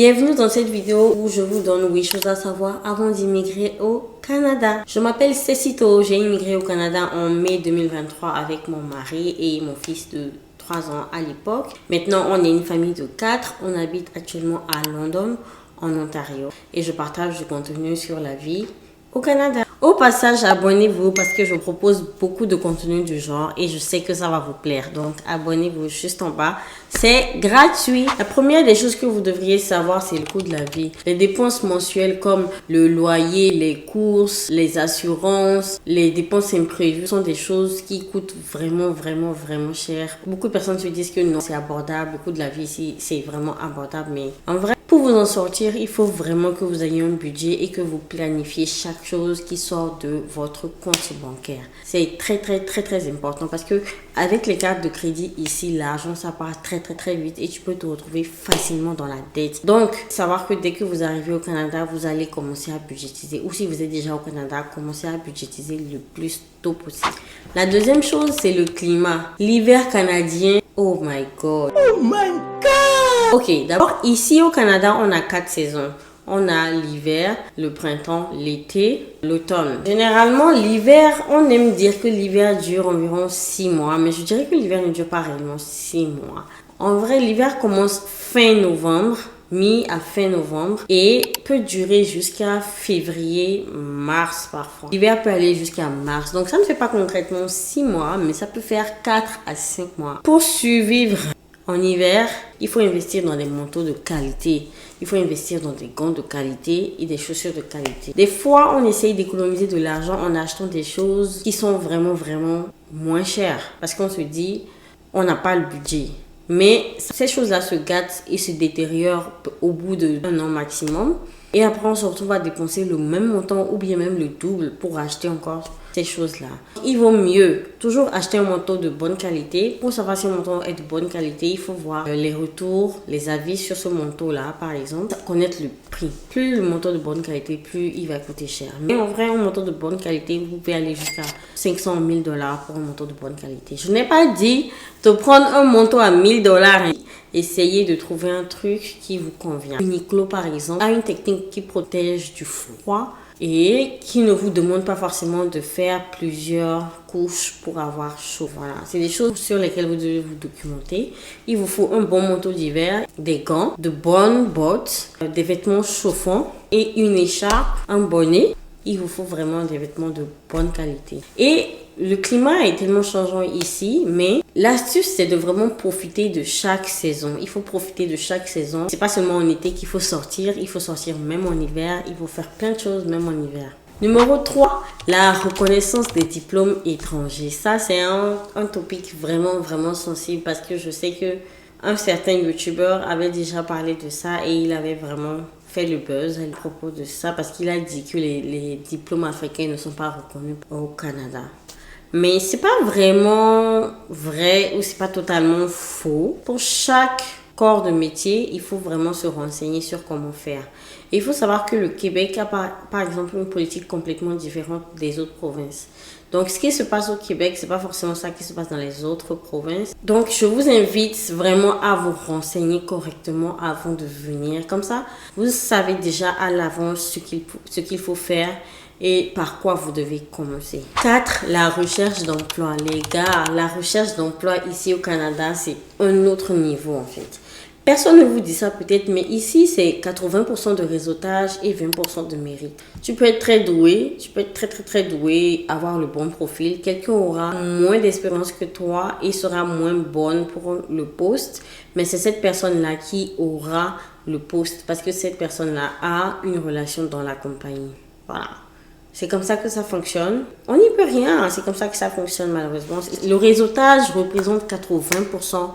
Bienvenue dans cette vidéo où je vous donne 8 choses à savoir avant d'immigrer au Canada. Je m'appelle Cécito, j'ai immigré au Canada en mai 2023 avec mon mari et mon fils de 3 ans à l'époque. Maintenant, on est une famille de 4. On habite actuellement à London, en Ontario. Et je partage du contenu sur la vie au Canada. Au passage, abonnez-vous parce que je propose beaucoup de contenu du genre et je sais que ça va vous plaire. Donc, abonnez-vous juste en bas. C'est gratuit. La première des choses que vous devriez savoir, c'est le coût de la vie. Les dépenses mensuelles comme le loyer, les courses, les assurances, les dépenses imprévues sont des choses qui coûtent vraiment cher. Beaucoup de personnes se disent que non, c'est abordable. Le coût de la vie ici, c'est vraiment abordable. Mais en vrai, pour vous en sortir, il faut vraiment que vous ayez un budget et que vous planifiez chaque chose qui sort de votre compte bancaire. C'est très important parce que avec les cartes de crédit ici, l'argent ça part très vite et tu peux te retrouver facilement dans la dette. Donc, savoir que dès que vous arrivez au Canada, vous allez commencer à budgétiser. Ou si vous êtes déjà au Canada, commencez à budgétiser le plus tôt possible. La deuxième chose, c'est le climat. L'hiver canadien, oh my god. Ok, d'abord, ici au Canada, on a 4 saisons. On a l'hiver, le printemps, l'été, l'automne. Généralement, l'hiver, on aime dire que l'hiver dure environ 6 mois. Mais je dirais que l'hiver ne dure pas réellement 6 mois. En vrai, l'hiver commence fin novembre, mi à fin novembre. Et peut durer jusqu'à février, mars parfois. L'hiver peut aller jusqu'à mars. Donc, ça ne fait pas concrètement 6 mois, mais ça peut faire 4 à 5 mois. Pour survivre en hiver, il faut investir dans des manteaux de qualité. Il faut investir dans des gants de qualité et des chaussures de qualité. Des fois, on essaye d'économiser de l'argent en achetant des choses qui sont vraiment moins chères. Parce qu'on se dit, on n'a pas le budget. Mais ces choses-là se gâtent et se détériorent au bout d'un an maximum. Et après, on se retrouve à dépenser le même montant ou bien même le double pour acheter encore ces choses-là. Il vaut mieux toujours acheter un manteau de bonne qualité. Pour savoir si un manteau est de bonne qualité, il faut voir les retours, les avis sur ce manteau-là, par exemple. Connaître le prix. Plus le manteau de bonne qualité, plus il va coûter cher. Mais en vrai, un manteau de bonne qualité, vous pouvez aller jusqu'à 500 000 $ pour un manteau de bonne qualité. Je n'ai pas dit de prendre un manteau à 1000 $. Essayez de trouver un truc qui vous convient. Uniqlo, par exemple, a une technique qui protège du froid et qui ne vous demande pas forcément de faire plusieurs couches pour avoir chaud. Voilà, c'est des choses sur lesquelles vous devez vous documenter. Il vous faut un bon manteau d'hiver, des gants, de bonnes bottes, des vêtements chauffants et une écharpe, un bonnet. Il vous faut vraiment des vêtements de bonne qualité. Et le climat est tellement changeant ici, mais l'astuce, c'est de vraiment profiter de chaque saison. Il faut profiter de chaque saison. C'est pas seulement en été qu'il faut sortir, il faut sortir même en hiver. Il faut faire plein de choses même en hiver. Numéro 3, la reconnaissance des diplômes étrangers. Ça, c'est un topic vraiment sensible parce que je sais que un certain YouTuber avait déjà parlé de ça et il avait vraiment fait le buzz à propos de ça parce qu'il a dit que les diplômes africains ne sont pas reconnus au Canada. Mais c'est pas vraiment vrai ou c'est pas totalement faux. Pour chaque corps de métier, il faut vraiment se renseigner sur comment faire. Et il faut savoir que le Québec a par exemple une politique complètement différente des autres provinces. Donc, ce qui se passe au Québec, c'est pas forcément ça qui se passe dans les autres provinces. Donc, je vous invite vraiment à vous renseigner correctement avant de venir. Comme ça, vous savez déjà à l'avance ce qu'il faut faire et par quoi vous devez commencer. 4. La recherche d'emploi. Les gars, la recherche d'emploi ici au Canada, c'est un autre niveau en fait. Personne ne vous dit ça peut-être, mais ici, c'est 80% de réseautage et 20% de mérite. Tu peux être très doué, tu peux être très doué, avoir le bon profil. Quelqu'un aura moins d'expérience que toi et sera moins bonne pour le poste, mais c'est cette personne-là qui aura le poste parce que cette personne-là a une relation dans la compagnie. Voilà. C'est comme ça que ça fonctionne. On n'y peut rien, c'est comme ça que ça fonctionne malheureusement. Le réseautage représente 80%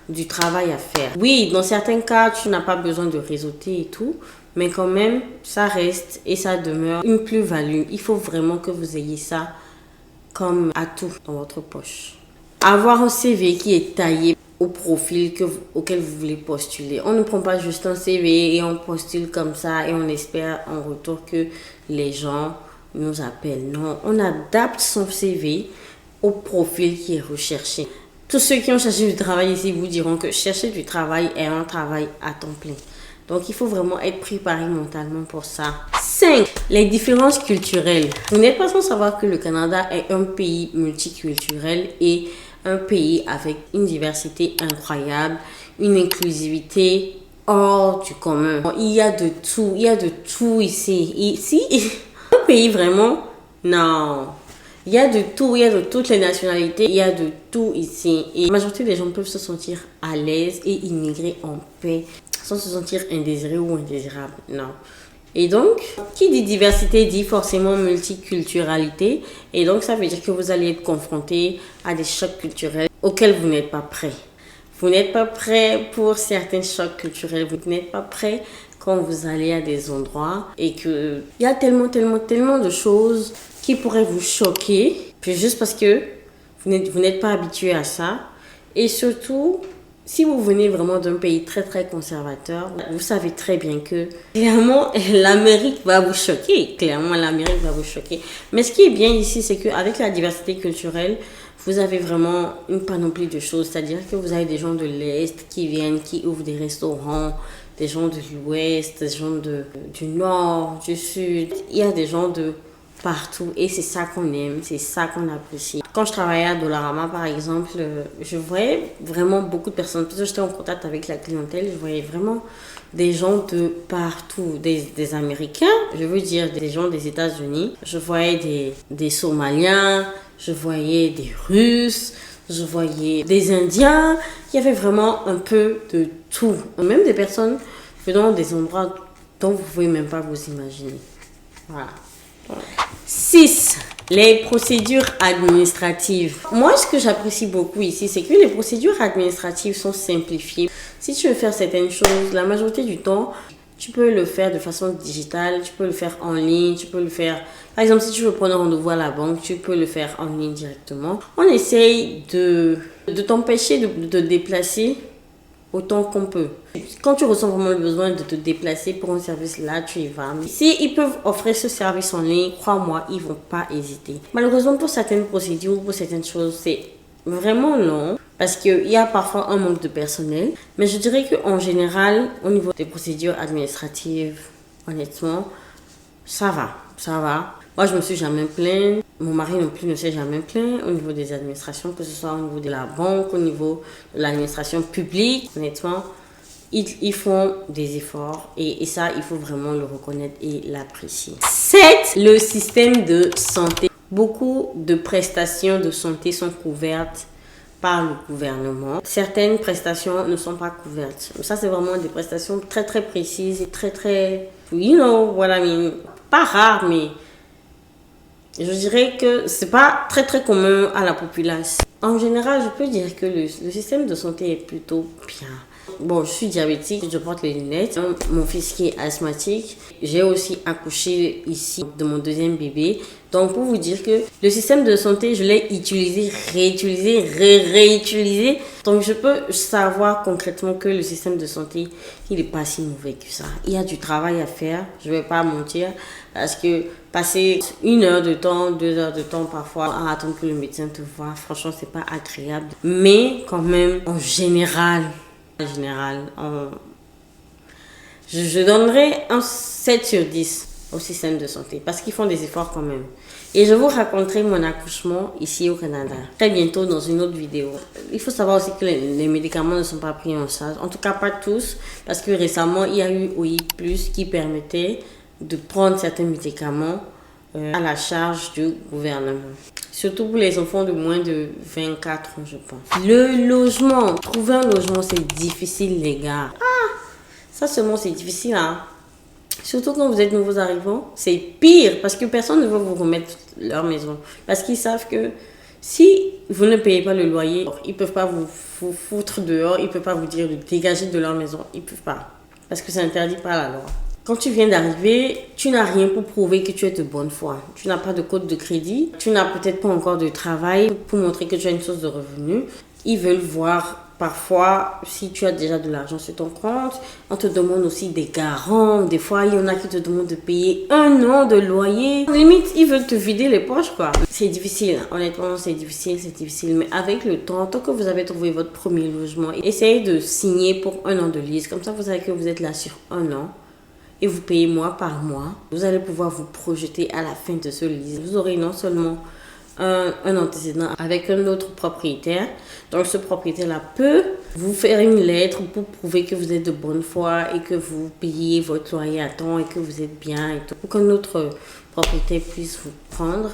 du travail à faire. Oui, dans certains cas, tu n'as pas besoin de réseauter et tout, mais quand même, ça reste et ça demeure une plus-value. Il faut vraiment que vous ayez ça comme atout dans votre poche. Avoir un CV qui est taillé au profil auquel vous voulez postuler. On ne prend pas juste un CV et on postule comme ça et on espère en retour que les gens nous appellent. Non, on adapte son CV au profil qui est recherché. Tous ceux qui ont cherché du travail ici vous diront que chercher du travail est un travail à temps plein. Donc, il faut vraiment être préparé mentalement pour ça. 5. Les différences culturelles. Vous n'êtes pas sans savoir que le Canada est un pays multiculturel et un pays avec une diversité incroyable, une inclusivité hors du commun. Il y a de tout ici. Ici, un pays vraiment, non. Il y a de tout, il y a de toutes les nationalités, il y a de tout ici. Et la majorité des gens peuvent se sentir à l'aise et immigrer en paix, sans se sentir indésiré ou indésirable. Non. Et donc, qui dit diversité dit forcément multiculturalité. Et donc, ça veut dire que vous allez être confronté à des chocs culturels auxquels vous n'êtes pas prêt. Vous n'êtes pas prêt pour certains chocs culturels. Vous n'êtes pas prêt quand vous allez à des endroits et que il y a tellement de choses qui pourraient vous choquer, puis juste parce que vous n'êtes pas habitué à ça. Et surtout, si vous venez vraiment d'un pays très conservateur, vous savez très bien que clairement l'Amérique va vous choquer. Clairement l'Amérique va vous choquer. Mais ce qui est bien ici, c'est qu'avec la diversité culturelle, vous avez vraiment une panoplie de choses. C'est-à-dire que vous avez des gens de l'Est qui viennent, qui ouvrent des restaurants, des gens de l'Ouest, des gens du Nord, du Sud. Il y a des gens de partout et c'est ça qu'on aime, c'est ça qu'on apprécie. Quand je travaillais à Dollarama par exemple, je voyais vraiment beaucoup de personnes, parce que j'étais en contact avec la clientèle, je voyais vraiment des gens de partout, des Américains, je veux dire des gens des États-Unis, je voyais des Somaliens, je voyais des Russes, je voyais des Indiens, il y avait vraiment un peu de tout, même des personnes venant des endroits dont vous ne pouvez même pas vous imaginer. Voilà. 6. Les procédures administratives. Moi, ce que j'apprécie beaucoup ici, c'est que les procédures administratives sont simplifiées. Si tu veux faire certaines choses, la majorité du temps, tu peux le faire de façon digitale, tu peux le faire en ligne, tu peux le faire... Par exemple, si tu veux prendre un rendez-vous à la banque, tu peux le faire en ligne directement. On essaye de t'empêcher de te déplacer autant qu'on peut. Quand tu ressens vraiment le besoin de te déplacer pour un service, là, tu y vas. Mais si ils peuvent offrir ce service en ligne, crois-moi, ils vont pas hésiter. Malheureusement, pour certaines procédures, pour certaines choses, c'est vraiment long parce qu'il y a parfois un manque de personnel. Mais je dirais qu'en général, au niveau des procédures administratives, honnêtement, ça va. Moi, je me suis jamais plainte. Mon mari non plus ne s'est jamais plaint au niveau des administrations, que ce soit au niveau de la banque, au niveau de l'administration publique. Honnêtement, ils font des efforts et ça, il faut vraiment le reconnaître et l'apprécier. 7. Le système de santé. Beaucoup de prestations de santé sont couvertes par le gouvernement. Certaines prestations ne sont pas couvertes. Ça, c'est vraiment des prestations très précises et très, you know what I mean. Pas rares, mais je dirais que c'est pas très commun à la population. En général, je peux dire que le système de santé est plutôt bien. Bon, je suis diabétique, je porte les lunettes. Mon fils qui est asthmatique. J'ai aussi accouché ici de mon deuxième bébé. Donc, pour vous dire que le système de santé, je l'ai utilisé, réutilisé. Donc, je peux savoir concrètement que le système de santé, il n'est pas si mauvais que ça. Il y a du travail à faire, je ne vais pas mentir. Parce que passer 1 heure de temps, 2 heures de temps parfois à attendre que le médecin te voie, franchement, c'est pas agréable. Mais quand même, en général, je donnerais un 7 sur 10 au système de santé parce qu'ils font des efforts quand même. Et je vous raconterai mon accouchement ici au Canada très bientôt dans une autre vidéo. Il faut savoir aussi que les médicaments ne sont pas pris en charge, en tout cas pas tous, parce que récemment il y a eu OI+, qui permettait de prendre certains médicaments à la charge du gouvernement. Surtout pour les enfants de moins de 24 ans, je pense. Le logement. Trouver un logement, c'est difficile, les gars. Ça seulement, c'est difficile, hein. Surtout quand vous êtes nouveaux arrivants, c'est pire parce que personne ne veut vous remettre leur maison. Parce qu'ils savent que si vous ne payez pas le loyer, ils ne peuvent pas vous foutre dehors, ils ne peuvent pas vous dire de dégager de leur maison. Ils ne peuvent pas. Parce que c'est interdit par la loi. Quand tu viens d'arriver, tu n'as rien pour prouver que tu es de bonne foi. Tu n'as pas de code de crédit. Tu n'as peut-être pas encore de travail pour montrer que tu as une source de revenus. Ils veulent voir parfois, si tu as déjà de l'argent sur ton compte, on te demande aussi des garants. Des fois, il y en a qui te demandent de payer 1 an de loyer. Limite, ils veulent te vider les poches, quoi. C'est difficile, honnêtement, c'est difficile. Mais avec le temps, tant que vous avez trouvé votre premier logement, essayez de signer pour 1 an de lease. Comme ça, vous savez que vous êtes là sur 1 an. Et vous payez mois par mois. Vous allez pouvoir vous projeter à la fin de ce lease. Vous aurez non seulement un antécédent avec un autre propriétaire. Donc, ce propriétaire-là peut vous faire une lettre pour prouver que vous êtes de bonne foi et que vous payez votre loyer à temps et que vous êtes bien et tout, pour qu'un autre propriétaire puisse vous prendre.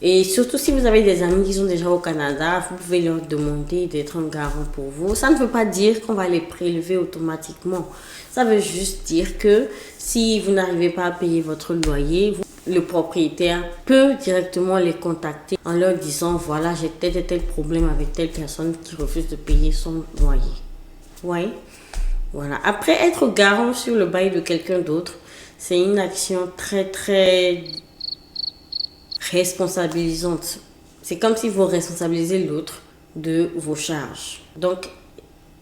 Et surtout, si vous avez des amis qui sont déjà au Canada, vous pouvez leur demander d'être un garant pour vous. Ça ne veut pas dire qu'on va les prélever automatiquement. Ça veut juste dire que si vous n'arrivez pas à payer votre loyer, le propriétaire peut directement les contacter en leur disant, voilà, j'ai tel et tel problème avec telle personne qui refuse de payer son loyer. Oui. Voilà. Après, être garant sur le bail de quelqu'un d'autre, c'est une action très, très responsabilisante. C'est comme si vous responsabilisez l'autre de vos charges. Donc,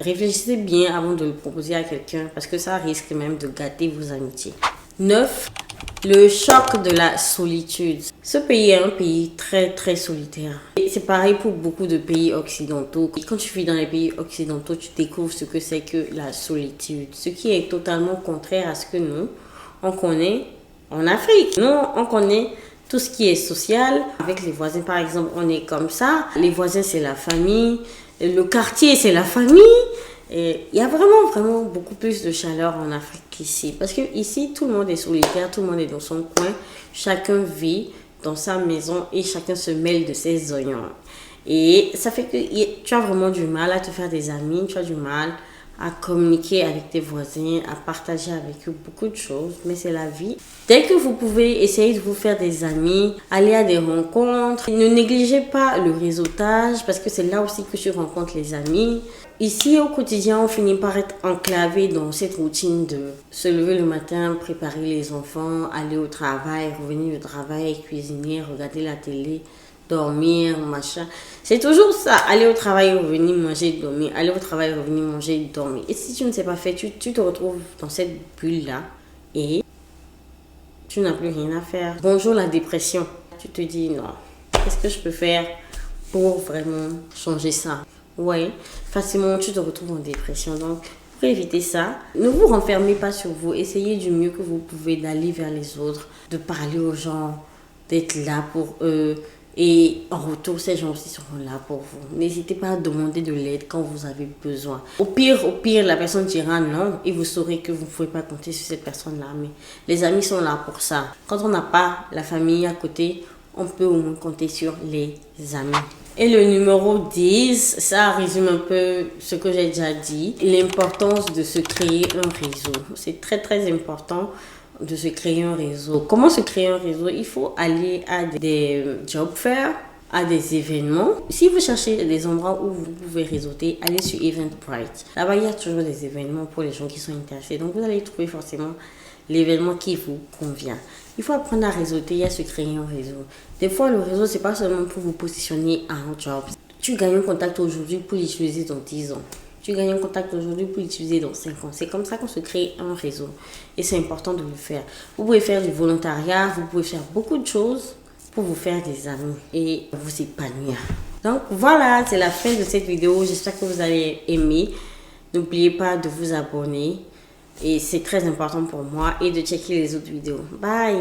réfléchissez bien avant de le proposer à quelqu'un parce que ça risque même de gâter vos amitiés. 9. Le choc de la solitude. Ce pays est un pays très très solitaire. Et c'est pareil pour beaucoup de pays occidentaux. Quand tu vis dans les pays occidentaux, tu découvres ce que c'est que la solitude. Ce qui est totalement contraire à ce que nous, on connaît en Afrique. Nous, on connaît tout ce qui est social. Avec les voisins, par exemple, on est comme ça. Les voisins, c'est la famille. Le quartier, c'est la famille. Et il y a vraiment beaucoup plus de chaleur en Afrique qu'ici. Parce que ici, tout le monde est solitaire, tout le monde est dans son coin. Chacun vit dans sa maison et chacun se mêle de ses oignons. Et ça fait que tu as vraiment du mal à te faire des amis, tu as du mal à communiquer avec tes voisins, à partager avec eux beaucoup de choses, mais c'est la vie. Dès que vous pouvez, essayer de vous faire des amis, aller à des rencontres. Ne négligez pas le réseautage parce que c'est là aussi que tu rencontres les amis. Ici, au quotidien, on finit par être enclavé dans cette routine de se lever le matin, préparer les enfants, aller au travail, revenir du travail, cuisiner, regarder la télé, dormir, machin. C'est toujours ça. Aller au travail, revenir, manger, dormir. Aller au travail, revenir, manger, dormir. Et si tu ne sais pas faire, tu te retrouves dans cette bulle-là et tu n'as plus rien à faire. Bonjour la dépression. Tu te dis non. Qu'est-ce que je peux faire pour vraiment changer ça? Ouais, facilement tu te retrouves en dépression. Donc, pour éviter ça, ne vous renfermez pas sur vous. Essayez du mieux que vous pouvez d'aller vers les autres, de parler aux gens, d'être là pour eux. Et en retour, ces gens aussi seront là pour vous. N'hésitez pas à demander de l'aide quand vous avez besoin. Au pire, la personne dira non et vous saurez que vous ne pouvez pas compter sur cette personne-là. Mais les amis sont là pour ça. Quand on n'a pas la famille à côté, on peut au moins compter sur les amis. Et le numéro 10, ça résume un peu ce que j'ai déjà dit. L'importance de se créer un réseau. C'est très très important de se créer un réseau. Comment se créer un réseau? Il faut aller à des job fairs, à des événements. Si vous cherchez des endroits où vous pouvez réseauter, allez sur Eventbrite. Là-bas, il y a toujours des événements pour les gens qui sont intéressés. Donc, vous allez trouver forcément l'événement qui vous convient. Il faut apprendre à réseauter et à se créer un réseau. Des fois, le réseau, c'est pas seulement pour vous positionner à un job. Tu gagnes un contact aujourd'hui pour l'utiliser dans 10 ans. Tu gagnes un contact aujourd'hui pour l'utiliser dans 5 ans. C'est comme ça qu'on se crée un réseau. Et c'est important de le faire. Vous pouvez faire du volontariat, vous pouvez faire beaucoup de choses pour vous faire des amis et vous épanouir. Donc voilà, c'est la fin de cette vidéo. J'espère que vous allez aimer. N'oubliez pas de vous abonner. Et c'est très important pour moi. Et de checker les autres vidéos. Bye!